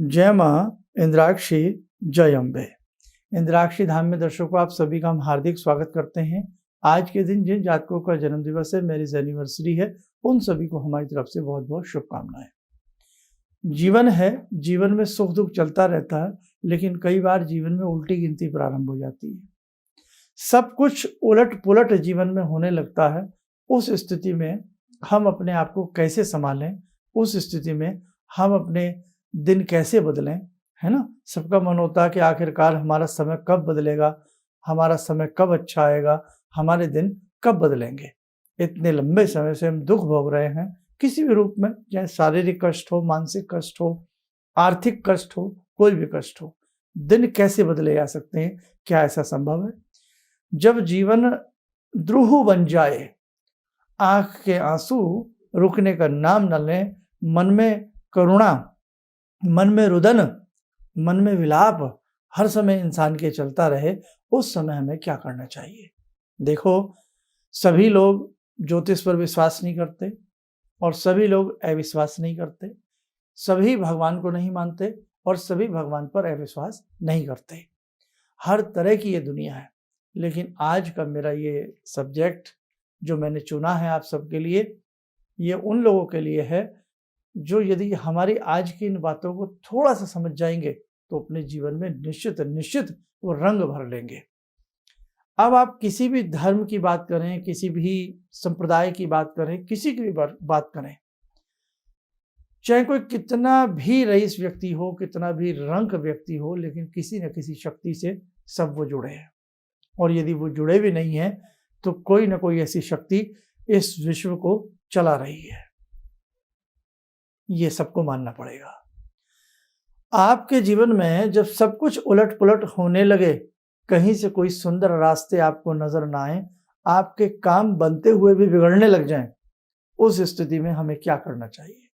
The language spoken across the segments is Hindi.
जय माँ इंद्राक्षी, जय अम्बे। इंद्राक्षी धाम में दर्शकों, आप सभी का हम हार्दिक स्वागत करते हैं। आज के दिन जिन जातकों का जन्म दिवस है, मैरिज एनिवर्सरी है, उन सभी को हमारी तरफ से बहुत बहुत शुभकामनाएं। जीवन है, जीवन में सुख दुख चलता रहता है, लेकिन कई बार जीवन में उल्टी गिनती प्रारंभ हो जाती है। सब कुछ उलट पुलट जीवन में होने लगता है। उस स्थिति में हम अपने आप को कैसे संभालें, उस स्थिति में हम अपने दिन कैसे बदलें, है ना। सबका मन होता है कि आखिरकार हमारा समय कब बदलेगा, हमारा समय कब अच्छा आएगा, हमारे दिन कब बदलेंगे। इतने लंबे समय से हम दुख भोग रहे हैं किसी भी रूप में, चाहे शारीरिक कष्ट हो, मानसिक कष्ट हो, आर्थिक कष्ट हो, कोई भी कष्ट हो। दिन कैसे बदले जा सकते हैं, क्या ऐसा संभव है? जब जीवन द्रोह बन जाए, आंख के आंसू रुकने का नाम न लें, मन में करुणा, मन में रुदन, मन में विलाप हर समय इंसान के चलता रहे, उस समय हमें क्या करना चाहिए? देखो, सभी लोग ज्योतिष पर विश्वास नहीं करते और सभी लोग अविश्वास नहीं करते, सभी भगवान को नहीं मानते और सभी भगवान पर अविश्वास नहीं करते। हर तरह की ये दुनिया है। लेकिन आज का मेरा ये सब्जेक्ट जो मैंने चुना है आप सबके लिए, ये उन लोगों के लिए है जो यदि हमारी आज की इन बातों को थोड़ा सा समझ जाएंगे तो अपने जीवन में निश्चित वो रंग भर लेंगे। अब आप किसी भी धर्म की बात करें, किसी भी संप्रदाय की बात करें, किसी की भी बात करें, चाहे कोई कितना भी रईस व्यक्ति हो, कितना भी रंक व्यक्ति हो, लेकिन किसी न किसी शक्ति से सब वो जुड़े हैं। और यदि वो जुड़े भी नहीं हैं तो कोई ना कोई ऐसी शक्ति इस विश्व को चला रही है। ये सबको मानना पड़ेगा। आपके जीवन में जब सब कुछ उलट पुलट होने लगे, कहीं से कोई सुंदर रास्ते आपको नजर ना आए, आपके काम बनते हुए भी बिगड़ने लग जाएं, उस स्थिति में हमें क्या करना चाहिए?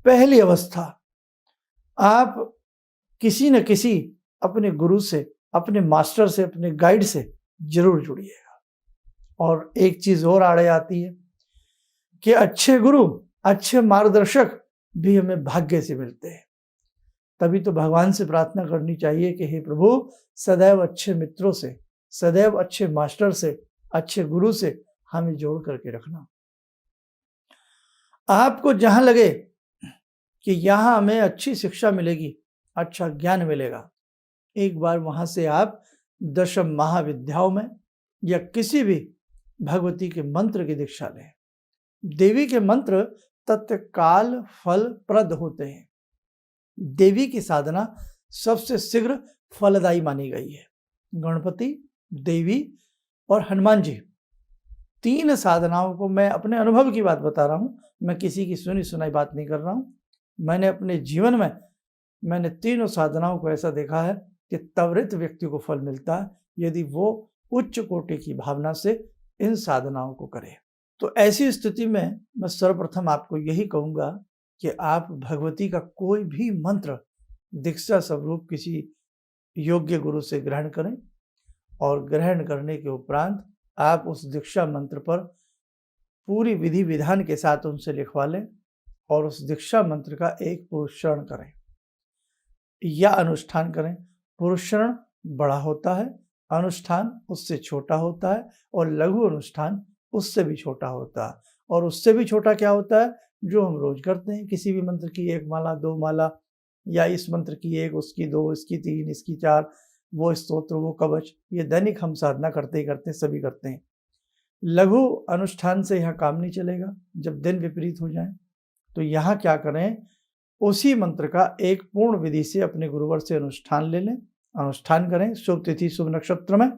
पहली अवस्था, आप किसी न किसी अपने गुरु से, अपने मास्टर से, अपने गाइड से जरूर जुड़िएगा। और एक चीज और आड़े आती है कि अच्छे गुरु, अच्छे मार्गदर्शक भी हमें भाग्य से मिलते हैं। तभी तो भगवान से प्रार्थना करनी चाहिए कि हे प्रभु, सदैव अच्छे मित्रों से, सदैव अच्छे मास्टर से, अच्छे गुरु से हमें जोड़ करके रखना। आपको जहां लगे कि यहां हमें अच्छी शिक्षा मिलेगी, अच्छा ज्ञान मिलेगा, एक बार वहां से आप दशम महाविद्याओं में या किसी भी भगवती के मंत्र की दीक्षा लें। देवी के मंत्र तत्काल फल प्रद होते हैं। देवी की साधना सबसे शीघ्र फलदायी मानी गई है। गणपति, देवी और हनुमान जी, तीन साधनाओं को, मैं अपने अनुभव की बात बता रहा हूं, मैं किसी की सुनी सुनाई बात नहीं कर रहा हूं। मैंने अपने जीवन में मैंने तीनों साधनाओं को ऐसा देखा है कि त्वरित व्यक्ति को फल मिलता है यदि वो उच्च कोटि की भावना से इन साधनाओं को करे। तो ऐसी स्थिति में मैं सर्वप्रथम आपको यही कहूंगा कि आप भगवती का कोई भी मंत्र दीक्षा स्वरूप किसी योग्य गुरु से ग्रहण करें और ग्रहण करने के उपरांत आप उस दीक्षा मंत्र पर पूरी विधि विधान के साथ उनसे लिखवा लें और उस दीक्षा मंत्र का एक पुरुषरण करें या अनुष्ठान करें। पुरुषरण बड़ा होता है, अनुष्ठान उससे छोटा होता है और लघु अनुष्ठान उससे भी छोटा होता है। और उससे भी छोटा क्या होता है? जो हम रोज करते हैं, किसी भी मंत्र की 1 माला, 2 माला, या इस मंत्र की 1, उसकी 2, इसकी 3, इसकी 4, वो स्तोत्र, वो कवच, ये दैनिक हम साधना करते ही करते हैं, सभी करते हैं। लघु अनुष्ठान से यहाँ काम नहीं चलेगा। जब दिन विपरीत हो जाए तो यहाँ क्या करें? उसी मंत्र का एक पूर्ण विधि से अपने गुरुवर से अनुष्ठान ले लें, अनुष्ठान करें शुभ तिथि शुभ नक्षत्र में,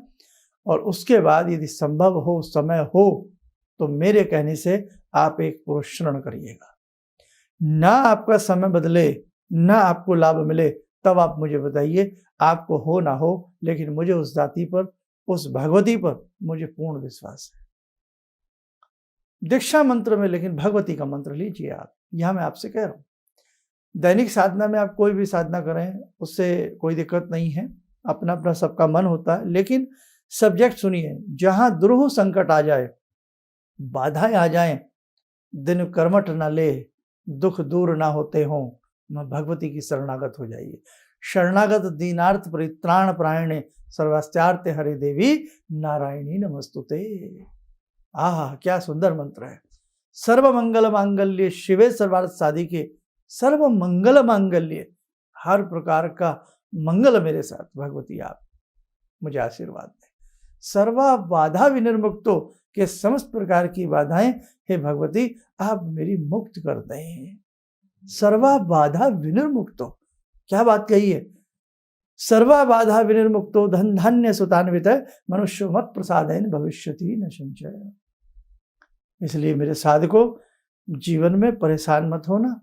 और उसके बाद यदि संभव हो, समय हो, तो मेरे कहने से आप एक पुरुषरण करिएगा। ना आपका समय बदले, ना आपको लाभ मिले, तब आप मुझे बताइए। आपको हो ना हो, लेकिन मुझे उस दाती पर, उस भगवती पर मुझे पूर्ण विश्वास है। दीक्षा मंत्र में लेकिन भगवती का मंत्र लीजिए आप। यह मैं आपसे कह रहा हूं, दैनिक साधना में आप कोई भी साधना करें, उससे कोई दिक्कत नहीं है, अपना अपना सबका मन होता है। लेकिन सब्जेक्ट सुनिए, जहां द्रोह संकट आ जाए, बाधाएं आ जाएं, दिन कर्मठ ना ले, दुख दूर ना होते हों, भगवती की शरणागत हो जाइए। शरणागत दीनार्थ परित्राण प्रायणे सर्वस्यार्थे हरे देवी नारायणी नमस्तुते। आहा, क्या सुंदर मंत्र है। सर्व मंगल मांगल्य शिवे सर्वार्थ साधिके, सर्व मंगल मांगल्य, हर प्रकार का मंगल मेरे साथ भगवती आप मुझे आशीर्वाद दें। सर्वा बाधा विनिर्मुक्तो, के समस्त प्रकार की बाधाएं हे भगवती आप मेरी मुक्त कर दें। सर्वा बाधा विनिर्मुक्तो, क्या बात कही है। सर्वा बाधा विनिर्मुक्तो धन धान्य सुतान्वित मनुष्य मत प्रसादेन भविष्यति न संशय। इसलिए मेरे साधको, जीवन में परेशान मत होना,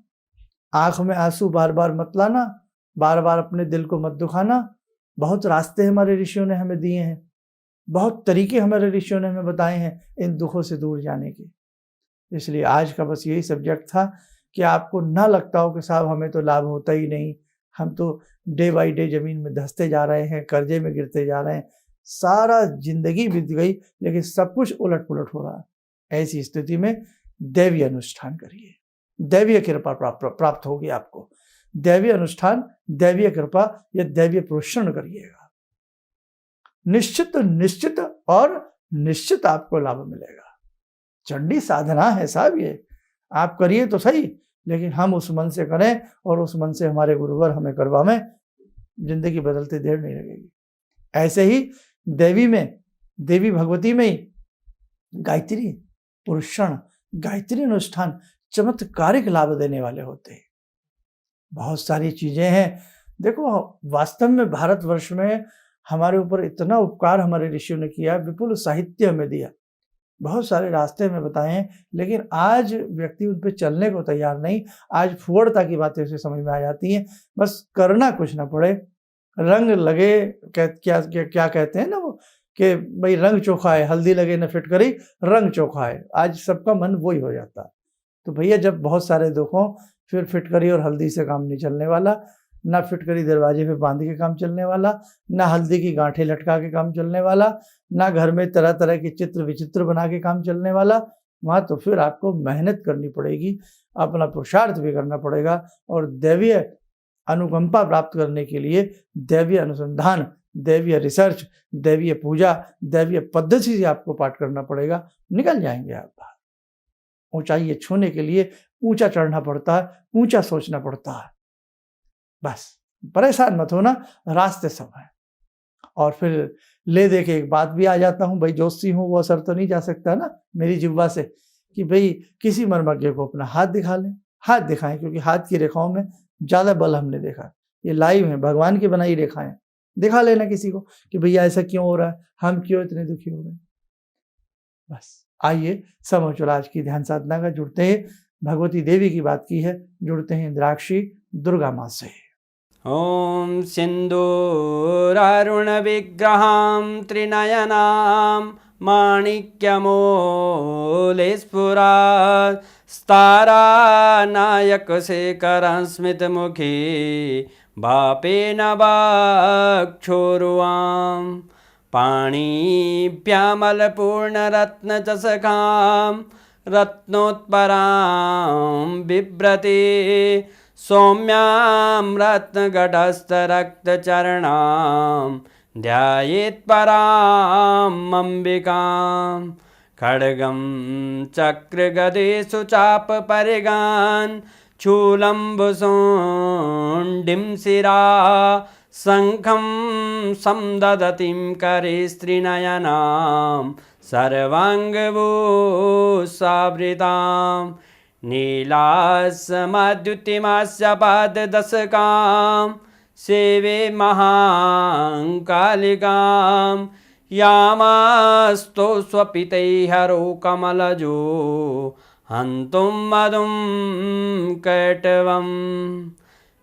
आंख में आंसू बार बार मत लाना, बार बार अपने दिल को मत दुखाना। बहुत रास्ते हमारे ऋषियों ने हमें दिए हैं, बहुत तरीके हमारे ऋषियों ने हमें बताए हैं इन दुखों से दूर जाने के। इसलिए आज का बस यही सब्जेक्ट था कि आपको ना लगता हो कि साहब हमें तो लाभ होता ही नहीं, हम तो डे बाई डे जमीन में धंसते जा रहे हैं, कर्जे में गिरते जा रहे हैं, सारा जिंदगी बीत गई लेकिन सब कुछ उलट पुलट हो रहा है। ऐसी स्थिति में दैवीय अनुष्ठान करिए, दैवीय कृपा प्राप्त होगी आपको। दैवीय अनुष्ठान, दैवीय कृपा या दैवीय प्रोषण करिएगा, निश्चित निश्चित और निश्चित आपको लाभ मिलेगा। चंडी साधना है साहब, ये आप करिए तो सही, लेकिन हम उस मन से करें और उस मन से हमारे गुरुवर हमें करवाएं, जिंदगी बदलते देर नहीं लगेगी। ऐसे ही देवी में, देवी भगवती में ही गायत्री पुरुषण, गायत्री अनुष्ठान चमत्कारिक लाभ देने वाले होते हैं। बहुत सारी चीजें हैं। देखो, वास्तव में भारतवर्ष में हमारे ऊपर इतना उपकार हमारे ऋषियों ने किया, विपुल साहित्य हमें दिया, बहुत सारे रास्ते हमें बताए हैं, लेकिन आज व्यक्ति उन पर चलने को तैयार नहीं। आज फुहड़ता की बातें उसे समझ में आ जाती हैं, बस करना कुछ ना पड़े, रंग लगे, क्या कहते हैं ना वो, कि भाई रंग चोखा है, हल्दी लगे न फिटकरी रंग चोखा है। आज सबका मन वही हो जाता है। तो भैया जब बहुत सारे दुख हों, फिर फिटकरी और हल्दी से काम नहीं चलने वाला, ना फिटकरी दरवाजे पे बांध के काम चलने वाला, ना हल्दी की गांठें लटका के काम चलने वाला, ना घर में तरह तरह के चित्र विचित्र बना के काम चलने वाला। वहाँ तो फिर आपको मेहनत करनी पड़ेगी, अपना पुरुषार्थ भी करना पड़ेगा, और दैवीय अनुकंपा प्राप्त करने के लिए दैवीय अनुसंधान, दैवीय रिसर्च, दैवीय पूजा, दैवीय पद्धति से आपको पाठ करना पड़ेगा। निकल जाएंगे आप बाहर। ऊंचाई छूने के लिए ऊंचा चढ़ना पड़ता है, ऊंचा सोचना पड़ता है। बस परेशान मत होना, रास्ते सब है। और फिर ले दे के एक बात भी आ जाता हूँ, भाई जोशी हूँ वो असर तो नहीं जा सकता ना मेरी जिह्वा से, कि भाई किसी मर्मज्ञ को अपना हाथ दिखा लें, हाथ दिखाएं, क्योंकि हाथ की रेखाओं में ज्यादा बल हमने देखा। ये लाइव है, भगवान की बनाई रेखाएं, दिखा लेना किसी को कि भैया ऐसा क्यों हो रहा है, हम क्यों इतने दुखी हो रहे हैं। बस आइए समझो आज की ध्यान साधना का जुड़ते हैं, भगवती देवी की बात की है, जुड़ते हैं इंद्राक्षी दुर्गा माँ से। ओम सिंदूरारुण विग्रहां त्रिनयनां माणिक्यमूले स्फुरात् स्तारानायकशेखरं स्मितमुखी भापेन वाक्षोरुवां पाणिभ्यामलपूर्णरत्नचषकां रत्नोत्परां बिभ्रति सौम्यां रत्नघटस्थरक्तचरणां ध्यायेत्पराम् अम्बिकां खड्गं चक्रगदेषु चापपरिगान् शूलम्बुशुण्डिं शिरा शङ्खं संदधतीं करे स्त्रीनयनां सर्वाङ्गभूषावृतां नीलास्मद्युतिमास्य पाददशकां सेवे महाकालिकां यामास्तो स्वपितैहरो कमलजो हन्तुं मधुं कैटवम्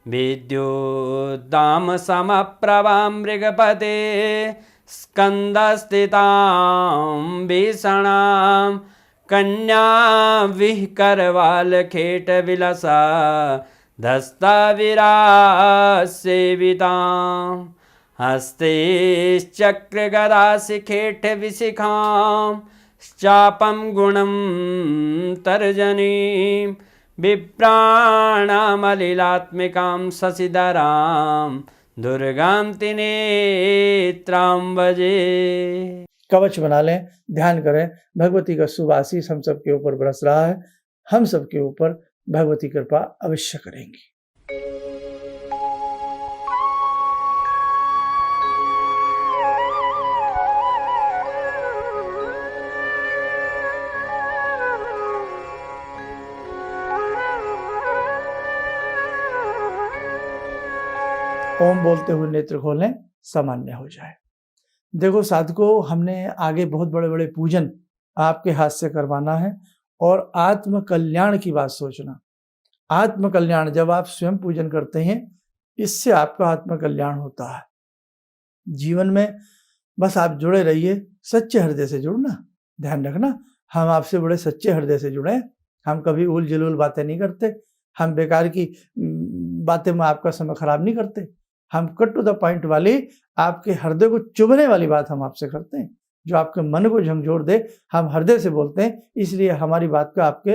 विद्युद्दामसमप्रभां मृगपते स्कन्दस्थितां भीषणां कन्या विहकरवालखेटविलसा धस्ताविरासेवितां हस्तेश्चक्रगदाशिखेटविशिखां चापं गुणं तर्जनीं विप्राणामलिलात्मिकां शशिधरां दुर्गां त्रिनेत्रां भजे। कवच बना लें, ध्यान करें, भगवती का शुभ आशीष हम सबके ऊपर बरस रहा है, हम सबके ऊपर भगवती कृपा अवश्य करेंगी। ओम बोलते हुए नेत्र खोलें, सामान्य हो जाए। देखो साधकों, हमने आगे बहुत बड़े बड़े पूजन आपके हाथ से करवाना है और आत्म कल्याण की बात सोचना। आत्म कल्याण जब आप स्वयं पूजन करते हैं, इससे आपका आत्म कल्याण होता है। जीवन में बस आप जुड़े रहिए, सच्चे हृदय से जुड़ना, ध्यान रखना, हम आपसे बड़े सच्चे हृदय से जुड़े। हम कभी उल जलूल बातें नहीं करते, हम बेकार की बातें में आपका समय खराब नहीं करते। हम कट टू द पॉइंट वाली, आपके हृदय को चुभने वाली बात हम आपसे करते हैं, जो आपके मन को झंझोर दे। हम हृदय से बोलते हैं, इसलिए हमारी बात का आपके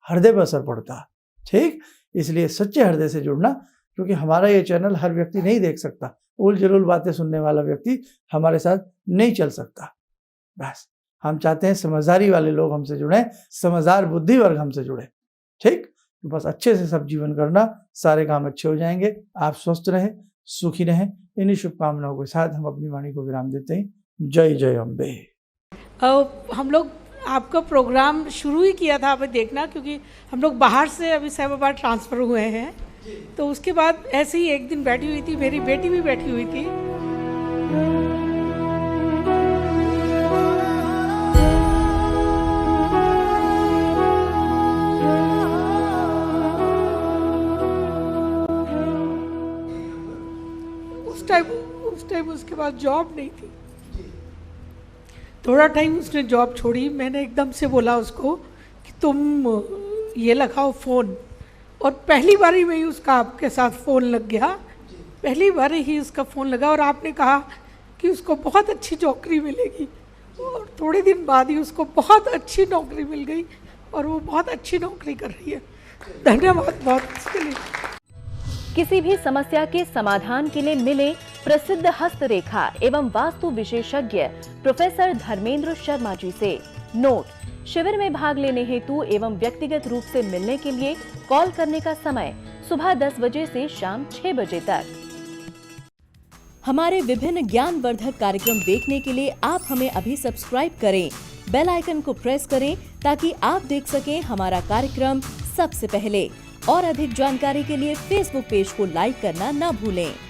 हृदय पर असर पड़ता है। ठीक, इसलिए सच्चे हृदय से जुड़ना, क्योंकि हमारा ये चैनल हर व्यक्ति नहीं देख सकता। उल जलूल बातें सुनने वाला व्यक्ति हमारे साथ नहीं चल सकता। बस हम चाहते हैं समझदारी वाले लोग हमसे जुड़ें, समझदार बुद्धि वर्ग हमसे जुड़े। ठीक, तो बस अच्छे से सब जीवन करना, सारे काम अच्छे हो जाएंगे। आप स्वस्थ रहें, सुखी रहें। इन्हीं शुभकामनाओं के साथ हम अपनी वाणी को विराम देते हैं। जय जय अम्बे। हम लोग आपका प्रोग्राम शुरू ही किया था, अभी देखना, क्योंकि हम लोग बाहर से अभी साहिबाबाद ट्रांसफ़र हुए हैं, तो उसके बाद ऐसे ही एक दिन बैठी हुई थी, मेरी बेटी भी बैठी हुई थी। उस टाइम उसके बाद जॉब नहीं थी। थोड़ा टाइम उसने जॉब छोड़ी, मैंने एकदम से बोला उसको कि तुम ये लगाओ फ़ोन, और पहली बार ही में ही उसका आपके साथ फ़ोन लग गया। पहली बार ही उसका फ़ोन लगा और आपने कहा कि उसको बहुत अच्छी नौकरी मिलेगी, और थोड़े दिन बाद ही उसको बहुत अच्छी नौकरी मिल गई और वो बहुत अच्छी नौकरी कर रही है। धन्यवाद बहुत इसके लिए। किसी भी समस्या के समाधान के लिए मिले प्रसिद्ध हस्तरेखा एवं वास्तु विशेषज्ञ प्रोफेसर धर्मेंद्र शर्मा जी से। नोट: शिविर में भाग लेने हेतु एवं व्यक्तिगत रूप से मिलने के लिए कॉल करने का समय सुबह 10 बजे से शाम 6 बजे तक। हमारे विभिन्न ज्ञानवर्धक कार्यक्रम देखने के लिए आप हमें अभी सब्सक्राइब करें, बेल आइकन को प्रेस करें ताकि आप देख सकें हमारा कार्यक्रम सबसे पहले। और अधिक जानकारी के लिए फेसबुक पेज को लाइक करना न भूलें।